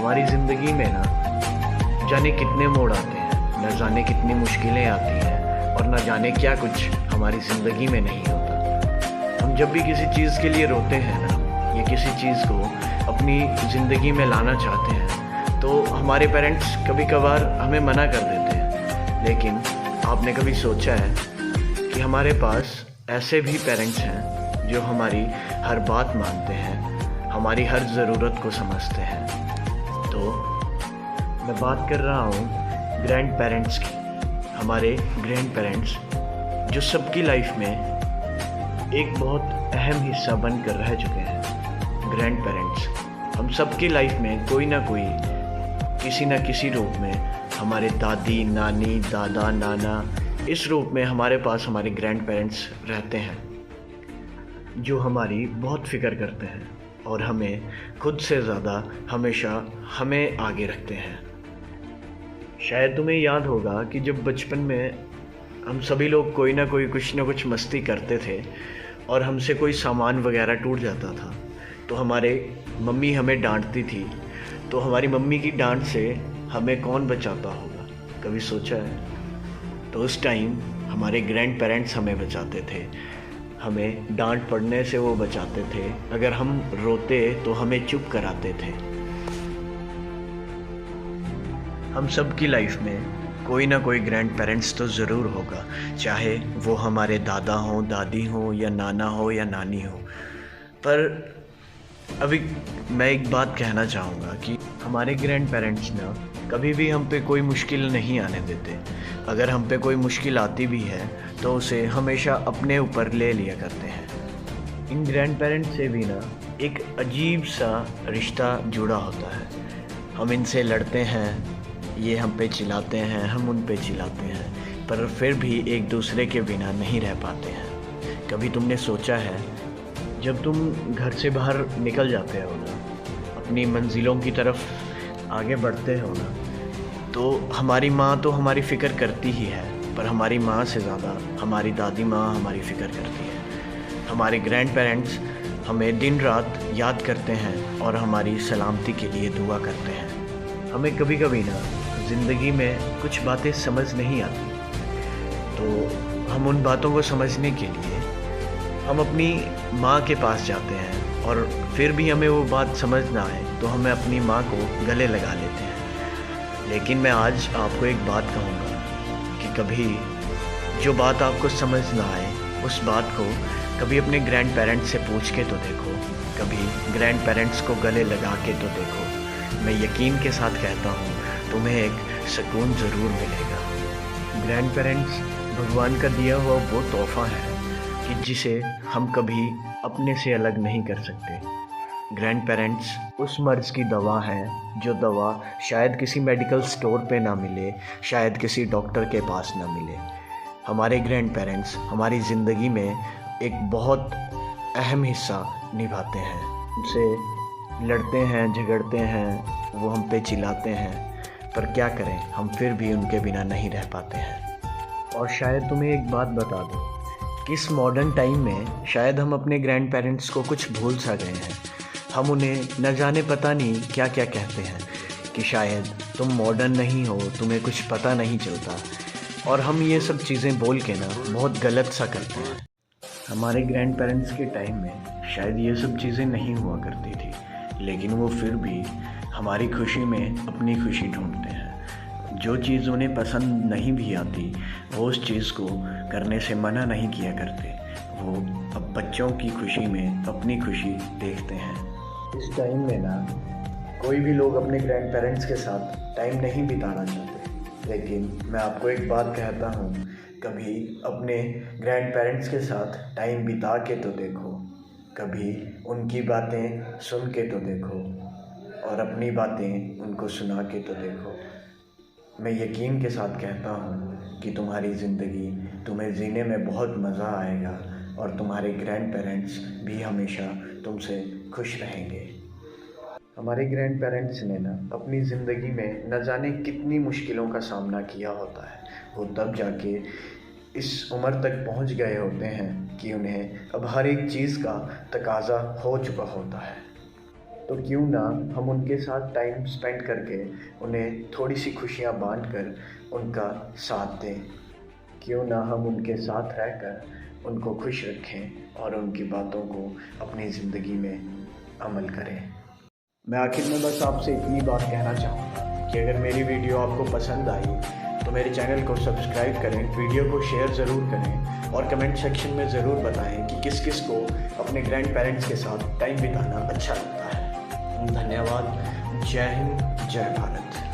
हमारी ज़िंदगी में ना जाने कितने मोड़ आते हैं, न जाने कितनी मुश्किलें आती हैं और न जाने क्या कुछ हमारी ज़िंदगी में नहीं होता। हम जब भी किसी चीज़ के लिए रोते हैं ना, या किसी चीज़ को अपनी ज़िंदगी में लाना चाहते हैं, तो हमारे पेरेंट्स कभी कभार हमें मना कर देते हैं। लेकिन आपने कभी सोचा है कि हमारे पास ऐसे भी पेरेंट्स हैं जो हमारी हर बात मानते हैं, हमारी हर ज़रूरत को समझते हैं। तो मैं बात कर रहा हूँ ग्रैंड पेरेंट्स की। हमारे ग्रैंड पेरेंट्स जो सबकी लाइफ में एक बहुत अहम हिस्सा बनकर रह चुके हैं। ग्रैंड पेरेंट्स हम सबकी लाइफ में कोई ना कोई किसी न किसी रूप में, हमारे दादी, नानी, दादा, नाना, इस रूप में हमारे पास हमारे ग्रैंड पेरेंट्स रहते हैं जो हमारी बहुत फ़िक्र करते हैं और हमें खुद से ज़्यादा हमेशा हमें आगे रखते हैं। शायद तुम्हें याद होगा कि जब बचपन में हम सभी लोग कोई ना कोई कुछ ना कुछ मस्ती करते थे और हमसे कोई सामान वगैरह टूट जाता था तो हमारे मम्मी हमें डांटती थी। तो हमारी मम्मी की डांट से हमें कौन बचाता होगा, कभी सोचा है? तो उस टाइम हमारे ग्रैंड पेरेंट्स हमें बचाते थे, हमें डांट पड़ने से वो बचाते थे। अगर हम रोते तो हमें चुप कराते थे। हम सब की लाइफ में कोई ना कोई ग्रैंड पेरेंट्स तो ज़रूर होगा, चाहे वो हमारे दादा हों, दादी हों, या नाना हो या नानी हो। पर अभी मैं एक बात कहना चाहूँगा कि हमारे ग्रैंड पेरेंट्स ना कभी भी हम पे कोई मुश्किल नहीं आने देते। अगर हम पे कोई मुश्किल आती भी है तो उसे हमेशा अपने ऊपर ले लिया करते हैं। इन ग्रैंड पेरेंट्स से भी ना एक अजीब सा रिश्ता जुड़ा होता है। हम इनसे लड़ते हैं, ये हम पे चिल्लाते हैं, हम उन पे चिल्लाते हैं, पर फिर भी एक दूसरे के बिना नहीं रह पाते हैं। कभी तुमने सोचा है, जब तुम घर से बाहर निकल जाते हो ना, अपनी मंजिलों की तरफ आगे बढ़ते हो ना, तो हमारी माँ तो हमारी फ़िक्र करती ही है, पर हमारी माँ से ज़्यादा हमारी दादी माँ हमारी फ़िक्र करती है। हमारे ग्रैंड पेरेंट्स हमें दिन रात याद करते हैं और हमारी सलामती के लिए दुआ करते हैं। हमें कभी कभी ना ज़िंदगी में कुछ बातें समझ नहीं आती, तो हम उन बातों को समझने के लिए हम अपनी माँ के पास जाते हैं, और फिर भी हमें वो बात समझ ना आए तो हमें अपनी माँ को गले लगा लेते हैं। लेकिन मैं आज आपको एक बात कहूँगा कि कभी जो बात आपको समझ ना आए, उस बात को कभी अपने ग्रैंड पेरेंट्स से पूछ के तो देखो, कभी ग्रैंड पेरेंट्स को गले लगा के तो देखो। मैं यकीन के साथ कहता हूँ, तुम्हें एक सुकून ज़रूर मिलेगा। ग्रैंड पेरेंट्स भगवान का दिया हुआ वो तोहफ़ा है कि जिसे हम कभी अपने से अलग नहीं कर सकते। ग्रैंड पेरेंट्स उस मर्ज़ की दवा है जो दवा शायद किसी मेडिकल स्टोर पे ना मिले, शायद किसी डॉक्टर के पास ना मिले। हमारे ग्रैंड पेरेंट्स हमारी ज़िंदगी में एक बहुत अहम हिस्सा निभाते हैं। उनसे लड़ते हैं, झगड़ते हैं, वो हम पे चिल्लाते हैं, पर क्या करें, हम फिर भी उनके बिना नहीं रह पाते हैं। और शायद तुम्हें एक बात बता दूं कि इस मॉडर्न टाइम में शायद हम अपने ग्रैंड पेरेंट्स को कुछ भूल सा गए हैं। हम उन्हें न जाने पता नहीं क्या क्या कहते हैं कि शायद तुम मॉडर्न नहीं हो, तुम्हें कुछ पता नहीं चलता, और हम ये सब चीज़ें बोल के ना बहुत गलत सा करते हैं। हमारे ग्रैंड पेरेंट्स के टाइम में शायद ये सब चीज़ें नहीं हुआ करती थी, लेकिन वो फिर भी हमारी खुशी में अपनी खुशी ढूंढते हैं। जो चीज़ उन्हें पसंद नहीं भी आती, वो उस चीज़ को करने से मना नहीं किया करते। वो अब बच्चों की खुशी में अपनी खुशी देखते हैं। इस टाइम में ना कोई भी लोग अपने ग्रैंड पेरेंट्स के साथ टाइम नहीं बिताना चाहते, लेकिन मैं आपको एक बात कहता हूँ, कभी अपने ग्रैंड पेरेंट्स के साथ टाइम बिता के तो देखो, कभी उनकी बातें सुन के तो देखो, और अपनी बातें उनको सुना के तो देखो। मैं यकीन के साथ कहता हूँ कि तुम्हारी ज़िंदगी तुम्हें जीने में बहुत मज़ा आएगा, और तुम्हारे ग्रैंड पेरेंट्स भी हमेशा तुमसे खुश रहेंगे। हमारे ग्रैंड पेरेंट्स ने ना अपनी ज़िंदगी में न जाने कितनी मुश्किलों का सामना किया होता है। वो तब जाके इस उम्र तक पहुंच गए होते हैं कि उन्हें अब हर एक चीज़ का तकाज़ा हो चुका होता है। तो क्यों ना हम उनके साथ टाइम स्पेंड करके उन्हें थोड़ी सी खुशियाँ बांट कर उनका साथ दें। क्यों ना हम उनके साथ रहकर उनको खुश रखें और उनकी बातों को अपनी ज़िंदगी में अमल करें। मैं आखिर में बस आपसे इतनी बात कहना चाहूँगा कि अगर मेरी वीडियो आपको पसंद आई तो मेरे चैनल को सब्सक्राइब करें, वीडियो को शेयर ज़रूर करें और कमेंट सेक्शन में ज़रूर बताएं कि किस किस को अपने ग्रैंड पेरेंट्स के साथ टाइम बिताना अच्छा लगता है। धन्यवाद। जय हिंद, जय भारत।